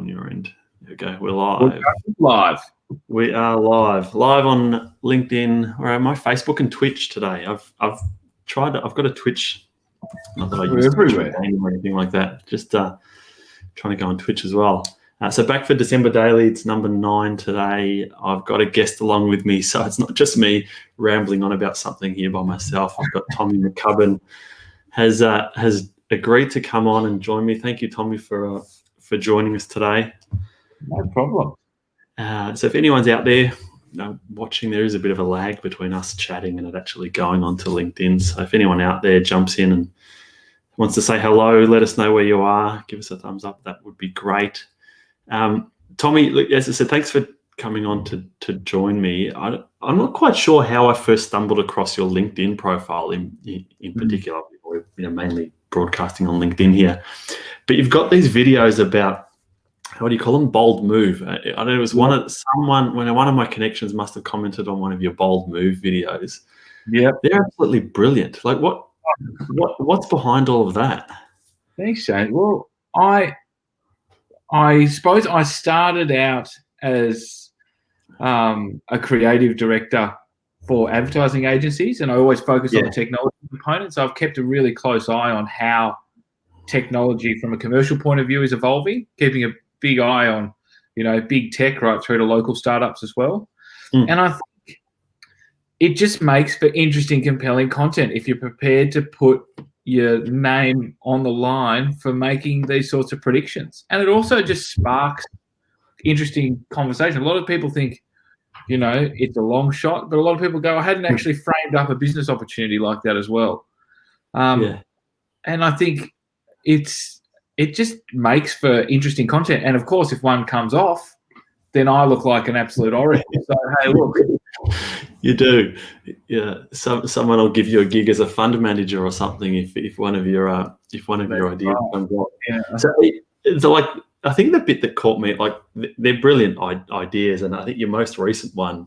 your end. There we go. We're We're live. live. We are live on LinkedIn or my Facebook and Twitch today. I've got a Twitch. Not that I use Twitch or anything like that. Just trying to go on Twitch as well. So back for December Daily. It's number 9 today. I've got a guest along with me, so it's not just me rambling on about something here by myself. I've got Tommy McCubbin has agreed to come on and join me. Thank you, Tommy, for joining us today. No problem. So if anyone's out there watching, there is a bit of a lag between us chatting and it actually going onto LinkedIn. So if anyone out there jumps in and wants to say hello, let us know where you are. Give us a thumbs up. That would be great. Tommy, as I said, thanks for coming on to join me. I'm not quite sure how I first stumbled across your LinkedIn profile in particular. We're mainly broadcasting on LinkedIn here, but you've got these videos about, what do you call them? Bold move. I don't know. It was one of my connections must have commented on one of your bold move videos. Yeah, they're absolutely brilliant. Like what's behind all of that? Thanks, Shane. Well, I suppose I started out as a creative director for advertising agencies, and I always focused on the technology component. So I've kept a really close eye on how technology from a commercial point of view is evolving, keeping a big eye on, big tech right through to local startups as well. And I think it just makes for interesting, compelling content if you're prepared to put your name on the line for making these sorts of predictions. And it also just sparks interesting conversation. A lot of people think, it's a long shot, but a lot of people go, I hadn't actually framed up a business opportunity like that as well. And I think it just makes for interesting content. And of course, if one comes off, then I look like an absolute oracle. So, hey, look. You do. Yeah. Someone will give you a gig as a fund manager or something if one of your ideas comes off. Yeah. So like, I think the bit that caught me, like, they're brilliant ideas, and I think your most recent one,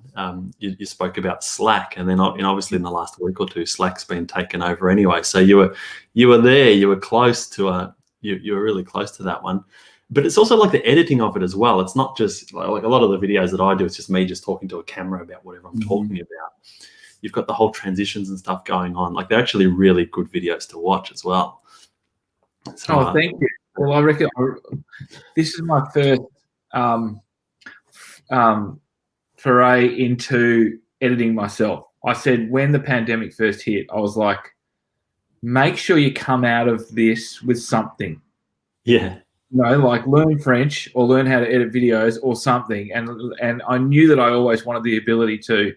you spoke about Slack, and then obviously in the last week or two, Slack's been taken over anyway. So you were there, you were close to you were really close to that one. But it's also like the editing of it as well. It's not just like a lot of the videos that I do, it's just me just talking to a camera about whatever I'm talking about. You've got the whole transitions and stuff going on. Like, they're actually really good videos to watch as well. So, thank you. Well, I reckon this is my first foray into editing myself. I said when the pandemic first hit, I was like, make sure you come out of this with something. Yeah. Like learn French or learn how to edit videos or something. And I knew that I always wanted the ability to.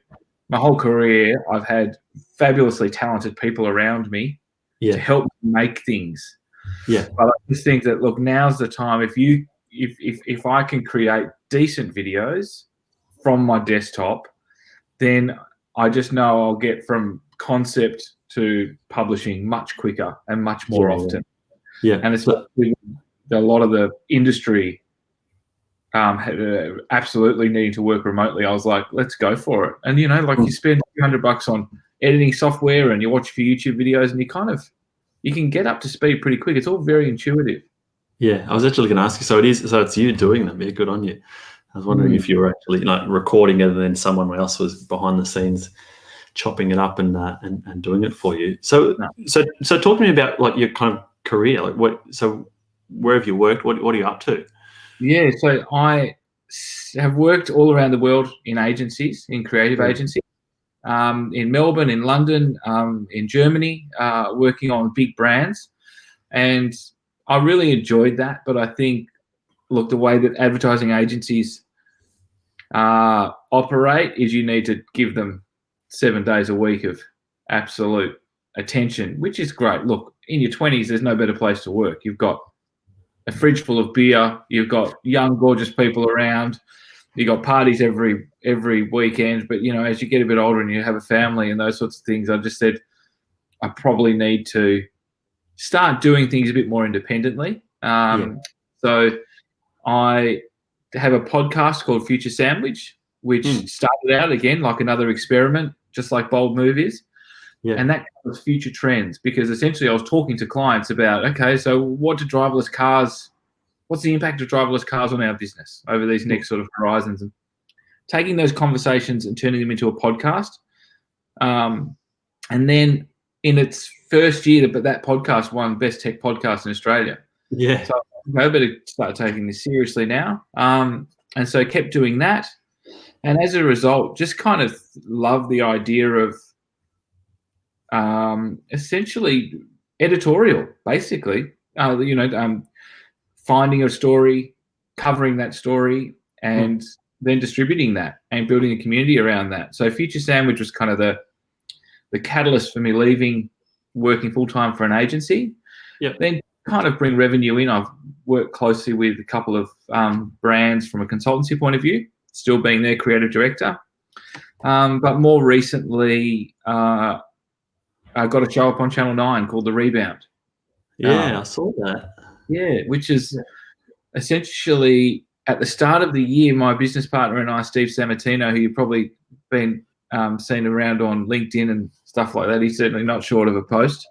My whole career, I've had fabulously talented people around me to help me make things. Yeah. But I just think that, look, now's the time. If I can create decent videos from my desktop, then I just know I'll get from concept to publishing much quicker and much more often. Yeah. And it's a lot of the industry absolutely needing to work remotely. I was like, let's go for it. And, you spend $200 on editing software and you watch a few YouTube videos and you can get up to speed pretty quick. It's all very intuitive. Yeah, I was actually going to ask you. So it's you doing them. Yeah, good on you. I was wondering if you were actually recording it and then someone else was behind the scenes chopping it up and doing it for you. So talk to me about like your kind of career. Like where have you worked? What are you up to? Yeah, so I have worked all around the world in agencies, in creative agencies, in Melbourne, in London, in Germany, working on big brands. And I really enjoyed that. But I think, look, the way that advertising agencies operate is you need to give them 7 days a week of absolute attention, which is great. Look, in your 20s, there's no better place to work. You've got a fridge full of beer. You've got young, gorgeous people around. You've got parties every weekend. But, as you get a bit older and you have a family and those sorts of things, I just said I probably need to start doing things a bit more independently. So I have a podcast called Future Sandwich, which started out, again, like another experiment, just like Bold Move is. Yeah. And that covers future trends, because essentially I was talking to clients about, okay, so what do driverless cars what's the impact of driverless cars on our business over these next sort of horizons, and taking those conversations and turning them into a podcast. And then in its first year, but that podcast won Best Tech Podcast in Australia. Yeah. So I better start taking this seriously now. And so kept doing that. And as a result, just kind of love the idea of essentially editorial, basically, finding a story, covering that story, and then distributing that and building a community around that. So Future Sandwich was kind of the catalyst for me leaving working full-time for an agency. Yep. Then kind of bring revenue in. I've worked closely with a couple of brands from a consultancy point of view, still being their creative director. But more recently, I got a show up on Channel 9 called The Rebound. Yeah, I saw that. Yeah, which is essentially at the start of the year, my business partner and I, Steve Sammartino, who you've probably been seen around on LinkedIn and stuff like that. He's certainly not short of a post.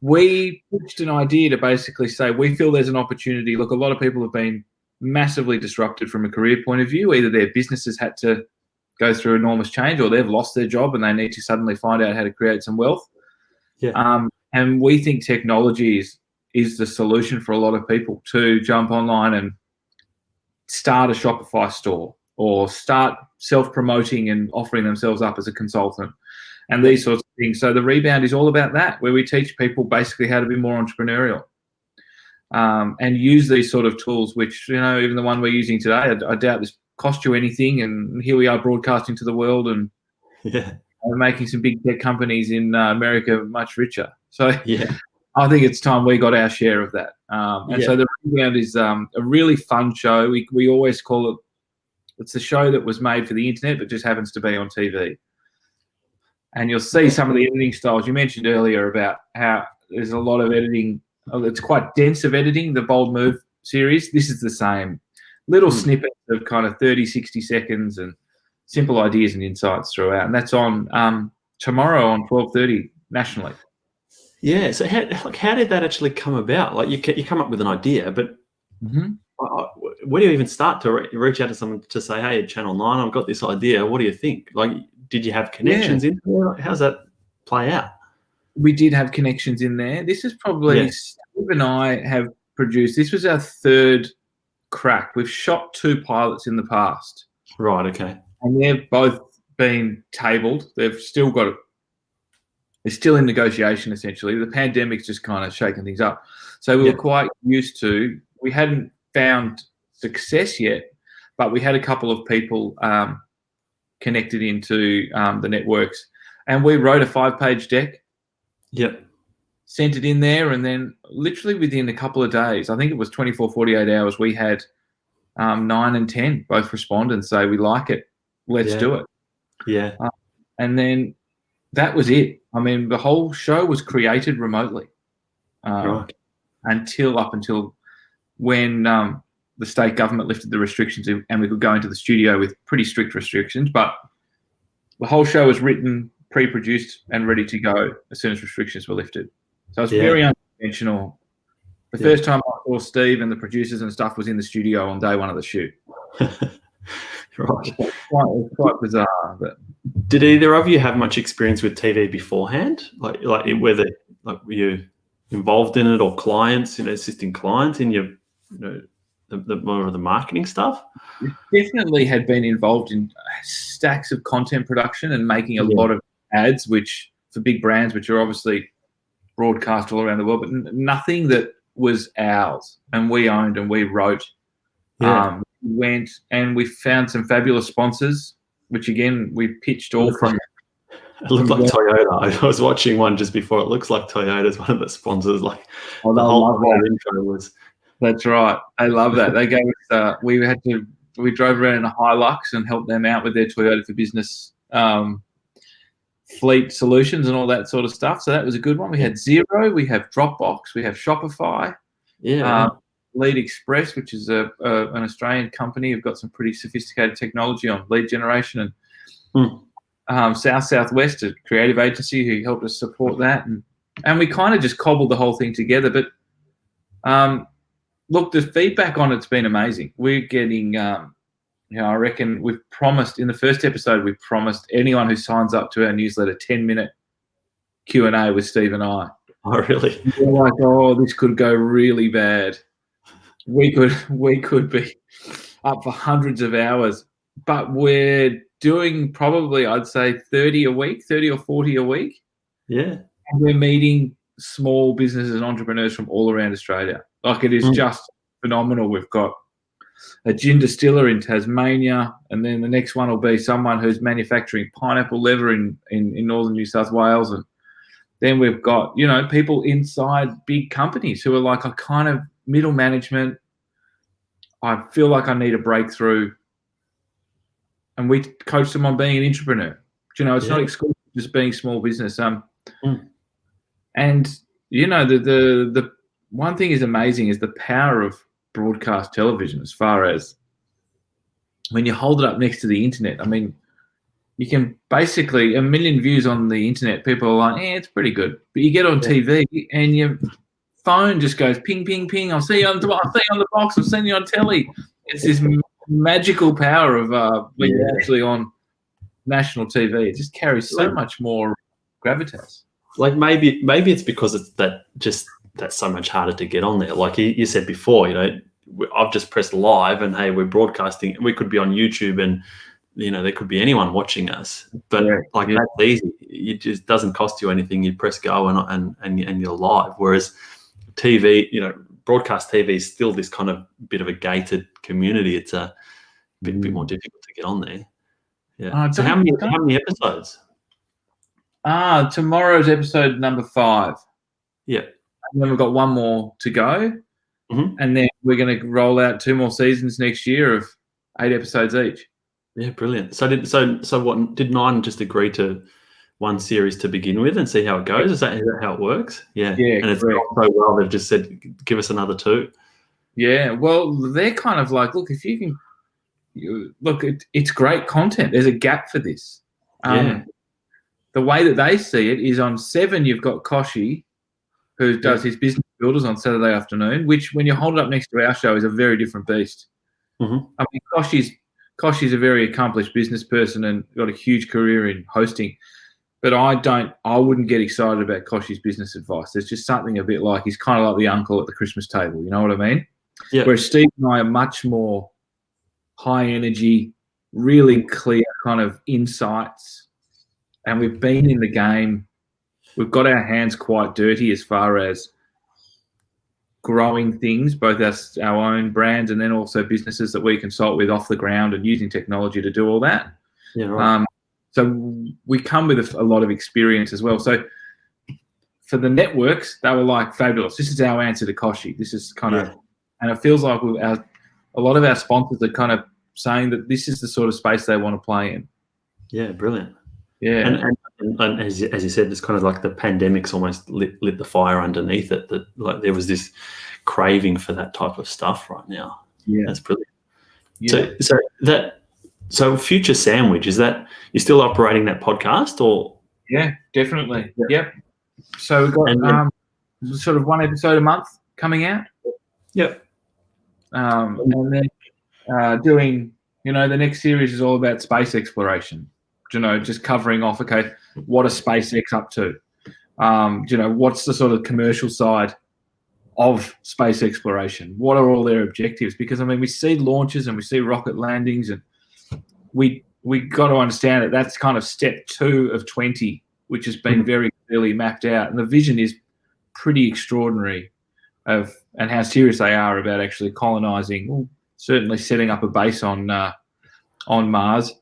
We pitched an idea to basically say we feel there's an opportunity. Look, a lot of people have been massively disrupted from a career point of view. Either their businesses had to go through enormous change, or they've lost their job and they need to suddenly find out how to create some wealth. Yeah. And we think technology is the solution for a lot of people to jump online and start a Shopify store or start self-promoting and offering themselves up as a consultant and these sorts of things. So The Rebound is all about that, where we teach people basically how to be more entrepreneurial and use these sort of tools, which, even the one we're using today, I doubt this cost you anything. And here we are broadcasting to the world and we're making some big tech companies in America much richer. So I think it's time we got our share of that. So The Rebound is a really fun show. We always call it, it's the show that was made for the internet, but just happens to be on TV. And you'll see some of the editing styles. You mentioned earlier about how there's a lot of editing. It's quite dense of editing, the Bold Move series. This is the same. Little snippets of kind of 30, 60 seconds and simple ideas and insights throughout. And that's on tomorrow on 12:30 nationally. Yeah. So how did that actually come about? Like you come up with an idea, but where do you even start to reach out to someone to say, hey, Channel 9, I've got this idea. What do you think? Like, did you have connections in there? How's that play out? We did have connections in there. This is probably Steve and I have produced. This was our third crack. We've shot 2 pilots in the past. Right. Okay. And they've both been tabled. They've still got it. They're still in negotiation, essentially. The pandemic's just kind of shaken things up. So we were quite used to, we hadn't found success yet, but we had a couple of people connected into the networks. And we wrote a 5-page deck. Yep. Sent it in there, and then literally within a couple of days, I think it was 24, 48 hours, we had 9 and 10 both respond and say, we like it, let's do it. Yeah. And then that was it. I mean, the whole show was created remotely until when the state government lifted the restrictions and we could go into the studio with pretty strict restrictions. But the whole show was written, pre-produced and ready to go as soon as restrictions were lifted. So it's very unconventional. The first time I saw Steve and the producers and stuff was in the studio on day one of the shoot. Right. It's quite bizarre. But did either of you have much experience with TV beforehand? Like whether were you involved in it or clients, assisting clients in your, the more of the marketing stuff? Definitely had been involved in stacks of content production and making a lot of ads, which for big brands, which are obviously broadcast all around the world, but nothing that was ours and we owned and we wrote. Went and we found some fabulous sponsors, which again we pitched all from. It looked like Toyota. I was watching one just before. It looks like Toyota's one of the sponsors. Like the whole intro was. That's right. I love that. They gave us. We drove around in a Hilux and helped them out with their Toyota for Business fleet solutions and all that sort of stuff. So that was a good one. We had Xero, we have Dropbox, we have Shopify, Lead Express, which is an Australian company who've got some pretty sophisticated technology on lead generation, and Southwest, a creative agency who helped us support that, and we kind of just cobbled the whole thing together. But Look, the feedback on it's been amazing. We're getting, I reckon we've promised in the first episode, we promised anyone who signs up to our newsletter 10-minute Q&A with Steve and I. Oh, really? We're like, oh, this could go really bad. We could be up for hundreds of hours, but we're doing probably, I'd say, 30 or 40 a week. Yeah. And we're meeting small businesses and entrepreneurs from all around Australia. Like, it is just phenomenal. We've got a gin distiller in Tasmania, and then the next one will be someone who's manufacturing pineapple leather in northern New South Wales. And then we've got, people inside big companies who are like a kind of middle management. I feel like I need a breakthrough. And we coach them on being an entrepreneur. It's not exclusive to just being small business. And, the one thing is amazing is the power of broadcast television, as far as when you hold it up next to the internet. I mean, you can basically, 1 million views on the internet, people are like, it's pretty good. But you get on TV and your phone just goes ping, ping, ping. I'll see you on the box. I've seen you on telly. It's this magical power of when you're actually on national TV. It just carries so much more gravitas. Like maybe it's because it's that's so much harder to get on there. Like you said before, I've just pressed live and hey, we're broadcasting. We could be on YouTube and there could be anyone watching us. But that's easy. It just doesn't cost you anything. You press go and you're live. Whereas TV, broadcast TV is still this kind of bit of a gated community. It's a bit more difficult to get on there. Yeah. So how many episodes? Tomorrow's episode number 5. Yeah. And then we've got one more to go. Mm-hmm. And then we're going to roll out 2 more seasons next year of 8 episodes each. Yeah, brilliant. So did 9 just agree to one series to begin with and see how it goes? Is that how it works? Yeah. And it's gone so well, they've just said, give us another 2. Yeah. Well, they're kind of like, look, if you can, it's great content. There's a gap for this. The way that they see it is on 7, you've got Koshi, who does his business builders on Saturday afternoon, which when you hold it up next to our show is a very different beast. Mm-hmm. I mean, Koshi's a very accomplished business person and got a huge career in hosting. But I wouldn't get excited about Koshi's business advice. There's just something a bit like, he's kind of like the uncle at the Christmas table. You know what I mean? Yeah. Whereas Steve and I are much more high energy, really clear kind of insights. And we've been in the game. We've got our hands quite dirty as far as growing things, both our own brands and then also businesses that we consult with off the ground and using technology to do all that. Yeah, right. So we come with a lot of experience as well. So for the networks, they were like, fabulous. This is our answer to Koshi. This is kind of, and it feels like a lot of our sponsors are kind of saying that this is the sort of space they want to play in. Yeah, brilliant. Yeah, and as you said, it's kind of like the pandemic's almost lit the fire underneath it. That like there was this craving for that type of stuff right now. Yeah, that's brilliant. Yeah. So Future Sandwich, is that you're still operating that podcast or? Yeah, definitely. Yep. So we've got sort of 1 episode a month coming out. Yep. And then doing, the next series is all about space exploration. Just covering off, okay, what are SpaceX up to? What's the sort of commercial side of space exploration? What are all their objectives? Because, we see launches and we see rocket landings, and we got to understand that that's kind of step 2 of 20, which has been very clearly mapped out. And the vision is pretty extraordinary and how serious they are about actually colonizing, certainly setting up a base on Mars.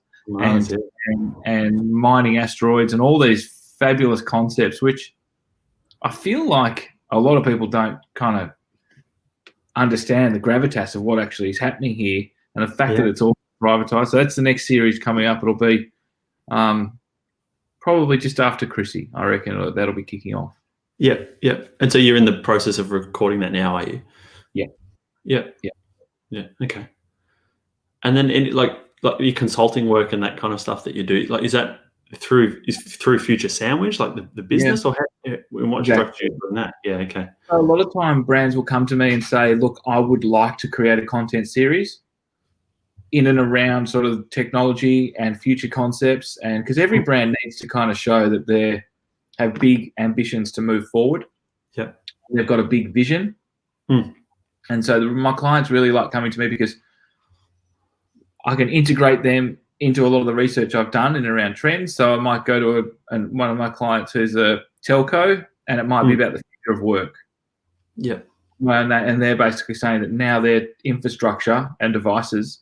And mining asteroids and all these fabulous concepts, which I feel like a lot of people don't kind of understand the gravitas of what actually is happening here and the fact that it's all privatized. So that's the next series coming up. It'll be probably just after Chrissy, I reckon that'll be kicking off. Yeah. And so you're in the process of recording that now, are you? Yeah. Okay. And then like your consulting work and that kind of stuff that you do, like is that through Future Sandwich, like the business, or what structure you put in that? Yeah, okay. A lot of time brands will come to me and say, look, I would like to create a content series in and around sort of technology and future concepts, and because every brand needs to kind of show that they have big ambitions to move forward. Yeah, they've got a big vision, and so my clients really like coming to me because I can integrate them into a lot of the research I've done in and around trends. So I might go to one of my clients who's a telco, and it might be about the future of work. Yeah, and they're basically saying that now their infrastructure and devices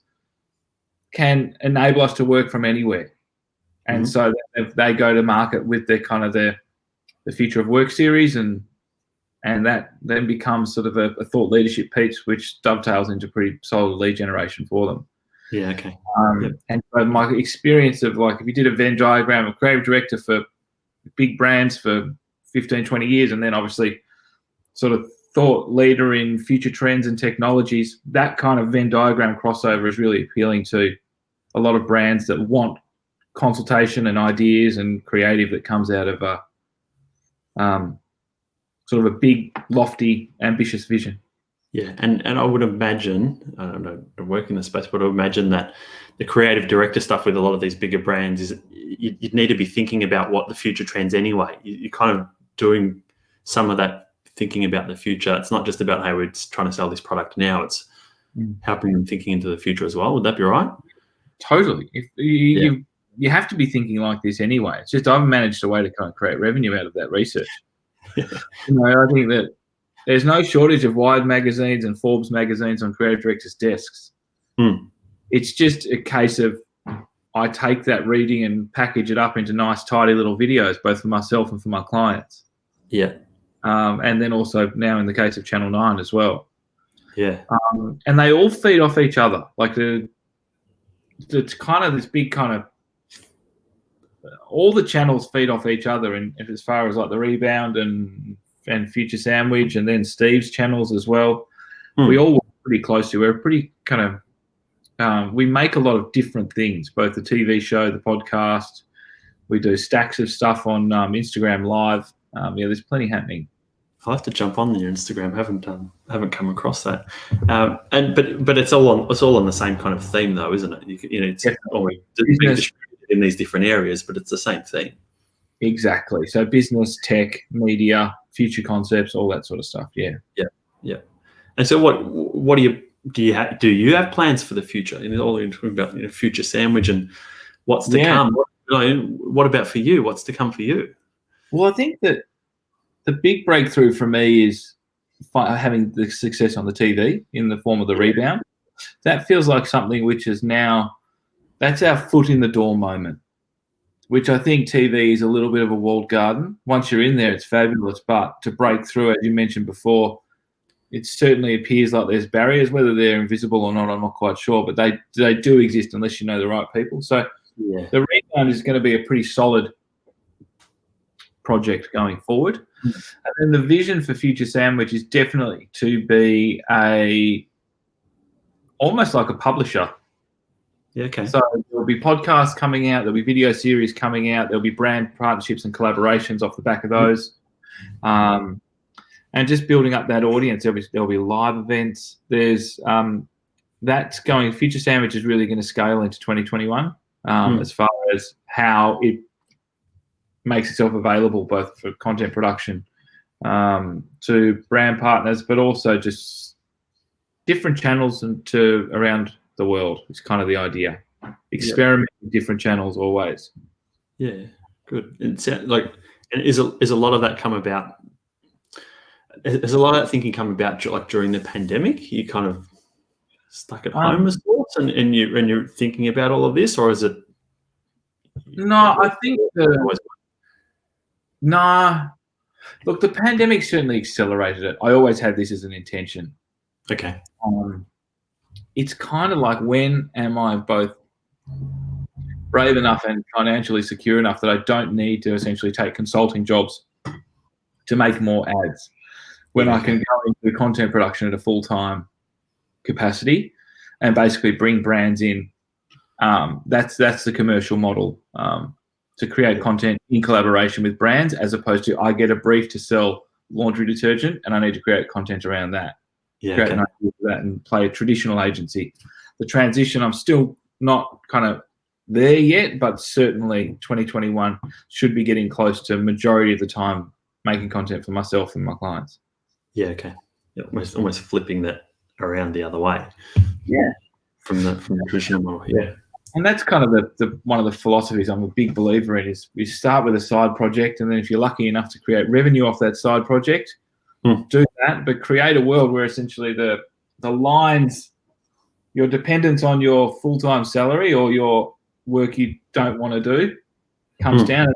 can enable us to work from anywhere. And so they go to market with their kind of the future of work series, and that then becomes sort of a thought leadership piece, which dovetails into pretty solid lead generation for them. Yeah, okay. And so my experience of, like, if you did a Venn diagram of creative director for big brands for 15, 20 years, and then obviously sort of thought leader in future trends and technologies, that kind of Venn diagram crossover is really appealing to a lot of brands that want consultation and ideas and creative that comes out of a sort of a big, lofty, ambitious vision. Yeah, and I would imagine, I don't know, I work in the space, but I would imagine that the creative director stuff with a lot of these bigger brands is you'd need to be thinking about what the future trends anyway. You're kind of doing some of that thinking about the future. It's not just about, hey, we're trying to sell this product now. It's helping them thinking into the future as well. Would that be right? Totally. If you have to be thinking like this anyway. It's just I've managed a way to kind of create revenue out of that research. I think that there's no shortage of Wired magazines and Forbes magazines on creative directors' desks. It's just a case of I take that reading and package it up into nice, tidy little videos, both for myself and for my clients. Yeah. And then also now in the case of Channel 9 as well. Yeah. And they all feed off each other. Like it's kind of this big kind of all the channels feed off each other, and as far as like the Rebound and Future Sandwich, and then Steve's channels as well. We all work pretty closely. We're pretty kind of we make a lot of different things, both the TV show, the podcast. We do stacks of stuff on Instagram Live. There's plenty happening. I'll have to jump on your Instagram. Haven't come across that. But it's all on the same kind of theme though, isn't it? It's always distributed in these different areas, but it's the same theme. Exactly. So business, tech, media, future concepts, all that sort of stuff. Yeah. And so what do you have plans for the future? All you're talking about, Future Sandwich and what's to come. What about for you? What's to come for you? Well, I think that the big breakthrough for me is having the success on the TV in the form of the Rebound. That feels like something which is now, that's our foot in the door moment, which I think TV is a little bit of a walled garden. Once you're in there, it's fabulous, but to break through, as you mentioned before, it certainly appears like there's barriers. Whether they're invisible or not, I'm not quite sure, but they do exist unless you know the right people. So the Rebound is going to be a pretty solid project going forward. And then the vision for Future Sandwich is definitely to be almost like a publisher. Yeah, okay. So there'll be podcasts coming out, there'll be video series coming out, there'll be brand partnerships and collaborations off the back of those. And just building up that audience. There'll be live events. There's that's going. Future Sandwich is really going to scale into 2021 as far as how it makes itself available, both for content production to brand partners, but also just different channels and to around the world. Is kind of the idea. Experiment with different channels always. Yeah, good. It sounds like, and is a lot of that come about? Has a lot of that thinking come about like during the pandemic? You kind of stuck at home as sorts, and you're thinking about all of this, or is it? No, I think Look, the pandemic certainly accelerated it. I always had this as an intention. Okay. It's kind of like, when am I both brave enough and financially secure enough that I don't need to essentially take consulting jobs to make more ads, when I can go into content production at a full-time capacity and basically bring brands in. That's the commercial model to create content in collaboration with brands, as opposed to I get a brief to sell laundry detergent and I need to create content around that. Create an idea for that and play a traditional agency. The transition, I'm still not kind of there yet, but certainly 2021 should be getting close to majority of the time making content for myself and my clients. Yeah, okay. Yeah, almost flipping that around the other way. Yeah. From the traditional model. Yeah. And that's kind of the one of the philosophies I'm a big believer in is we start with a side project, and then if you're lucky enough to create revenue off that side project, do that, but create a world where essentially the lines, your dependence on your full-time salary or your work you don't want to do comes down.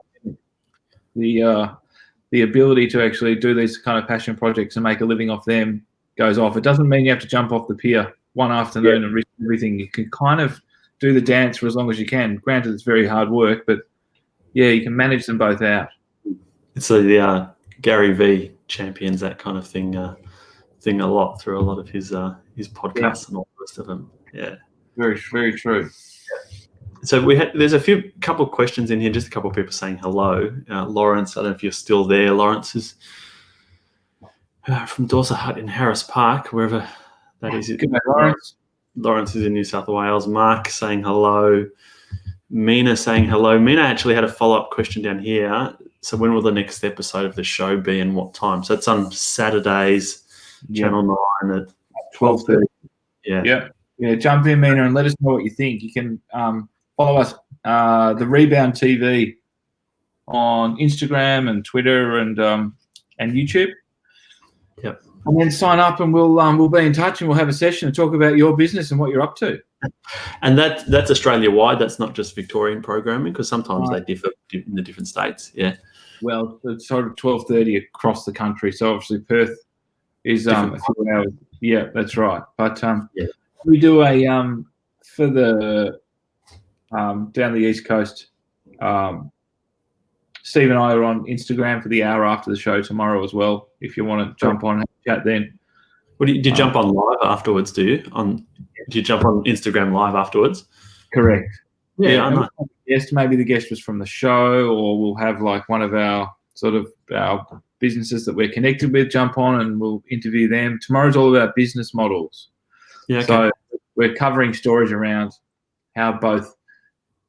The ability to actually do these kind of passion projects and make a living off them goes off. It doesn't mean you have to jump off the pier one afternoon and risk everything. You can kind of do the dance for as long as you can. Granted, it's very hard work, but yeah, you can manage them both out. So the Gary V champions that kind of thing a lot through a lot of his podcasts and all the rest of them. Yeah, very, very true. So there's a couple of questions in here. Just a couple of people saying hello. Lawrence, I don't know if you're still there. Lawrence is from Dorset Hut in Harris Park, wherever that is. Good night, Lawrence. Lawrence is in New South Wales. Mark saying hello. Mina saying hello. Mina actually had a follow-up question down here. So when will the next episode of the show be and what time? So it's on Saturdays, Channel 9 at 12:30. Yeah. Jump in, Mina, and let us know what you think. You can follow us, the Rebound TV, on Instagram and Twitter and YouTube. Yep. And then sign up, and we'll be in touch, and we'll have a session and talk about your business and what you're up to. And that's Australia-wide. That's not just Victorian programming, because sometimes they differ in the different states. Yeah. Well, it's sort of 12:30 across the country. So obviously Perth is a few hours. Yeah, that's right. But we do a for the down the East Coast. Steve and I are on Instagram for the hour after the show tomorrow as well. If you want to jump on and chat then. Do you jump on live afterwards? Do you jump on Instagram live afterwards? Correct. Yeah, I know. Yes, maybe the guest was from the show, or we'll have like one of our our businesses that we're connected with jump on, and we'll interview them. Tomorrow's all about business models. Yeah. Okay. So we're covering stories around how both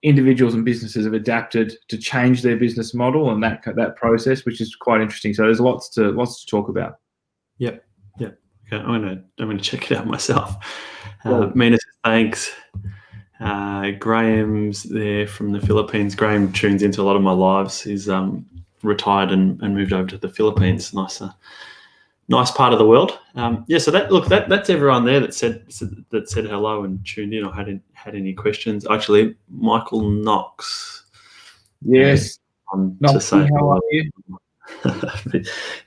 individuals and businesses have adapted to change their business model and that process, which is quite interesting. So there's lots to talk about. Yep. Okay, I'm gonna check it out myself. Mina says thanks. Graham's there from the Philippines. Graham tunes into a lot of my lives. He's retired and moved over to the Philippines. Nice part of the world. So that's everyone there that said hello and tuned in or had any questions. Actually, Michael Knox. Yes. To say how are you?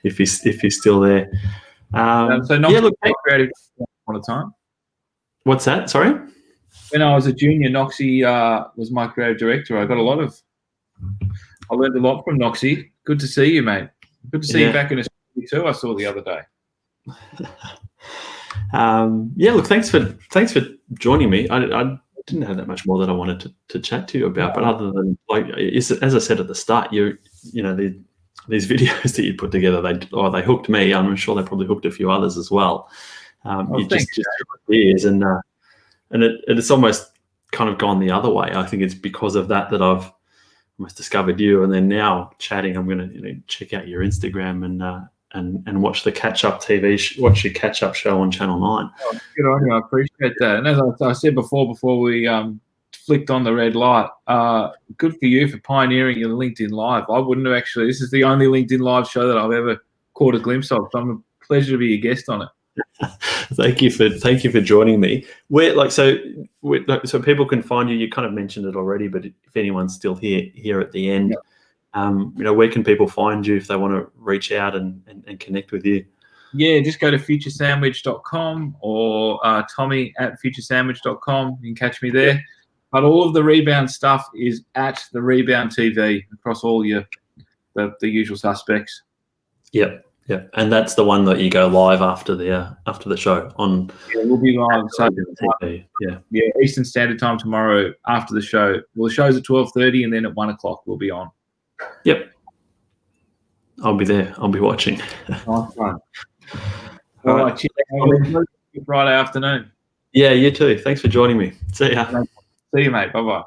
if he's still there. So Knox creative on a time. What's that? Sorry. When I was a junior, Noxie was my creative director. I learned a lot from Noxie. Good to see you, mate. Good to see you back in Australia too. I saw the other day. Thanks for joining me. I didn't have that much more that I wanted to chat to you about, but other than as I said at the start, these videos that you put together, they hooked me. I'm sure they probably hooked a few others as well. Just ideas and it's almost kind of gone the other way. I think it's because of that I've almost discovered you, and then now chatting, I'm going to check out your Instagram and watch the catch-up TV, watch your catch-up show on Channel 9. Oh, good on you. I appreciate that. And as I said before we flicked on the red light, good for you for pioneering your LinkedIn Live. I wouldn't have actually. This is the only LinkedIn Live show that I've ever caught a glimpse of. So I'm a pleasure to be a guest on it. Thank you for joining me. So people can find you. You kind of mentioned it already, but if anyone's still here at the end, where can people find you if they want to reach out and connect with you? Yeah, just go to futuresandwich.com or Tommy@futuresandwich.com. You can catch me there. But all of the Rebound stuff is at the Rebound TV across all the usual suspects. Yep. Yeah, and that's the one that you go live after the show on. Yeah, we'll be live. So TV. Yeah, Eastern Standard Time tomorrow after the show. Well, the show's at 12:30, and then at 1 o'clock we'll be on. Yep, I'll be there. I'll be watching. Nice one. All right, cheers. Friday afternoon. Yeah, you too. Thanks for joining me. See ya. See you, mate. Bye-bye.